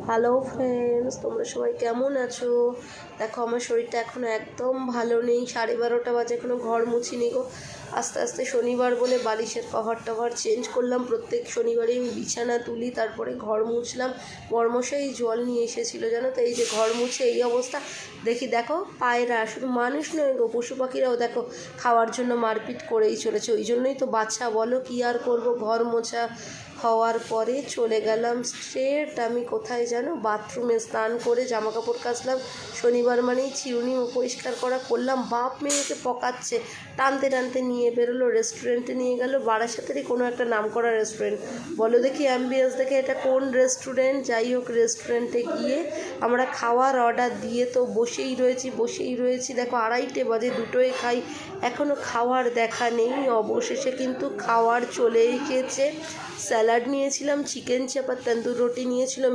Hello friends, তোমরা সবাই কেমন আছো? দেখো আমার শরীরটা এখনও একদম ভালো নেই। 12:30 বাজে, এখনও ঘর মুছিনি গো। আস্তে আস্তে শনিবার বলে বালিশের কভার টভার চেঞ্জ করলাম। প্রত্যেক শনিবারে আমি বিছানা তুলি, তারপরে ঘর মুছলাম। বর্মশাই জল নিয়ে এসেছিলো জানো তো। এই যে ঘর মুছে এই অবস্থা। দেখো পায়রা, শুধু মানুষ নয় গো, পশু পাখিরাও দেখো খাওয়ার জন্য মারপিট করেই চলেছে। ওই জন্যই তো বাচ্চা বলো, কী আর করবো। ঘর মোছা হওয়ার পরে চলে গেলাম স্ট্রেট আমি কোথায় জানো, বাথরুমে স্নান করে জামা কাপড় কাচলাম। শনিবার মানেই চিরুনি পরিষ্কার করলাম। বাপ মেয়েকে পকাচ্ছে, টানতে টানতে নিয়ে বেরোলো, রেস্টুরেন্টে নিয়ে গেল। বারাসাতেরই কোনো একটা নামকরা রেস্টুরেন্ট। বলো দেখি অ্যাম্বিয়েন্স দেখে এটা কোন রেস্টুরেন্ট। যাই হোক, রেস্টুরেন্টে গিয়ে আমরা খাওয়ার অর্ডার দিয়ে তো বসেই রয়েছি। দেখো 2:30 বাজে, দুটোই খাই, এখনও খাওয়ার দেখা নেই। অবশেষে কিন্তু খাওয়ার চলে এসেছে। স্যালাড নিয়েছিলাম, চিকেন চাপ আর তন্দুর রুটি নিয়েছিলাম।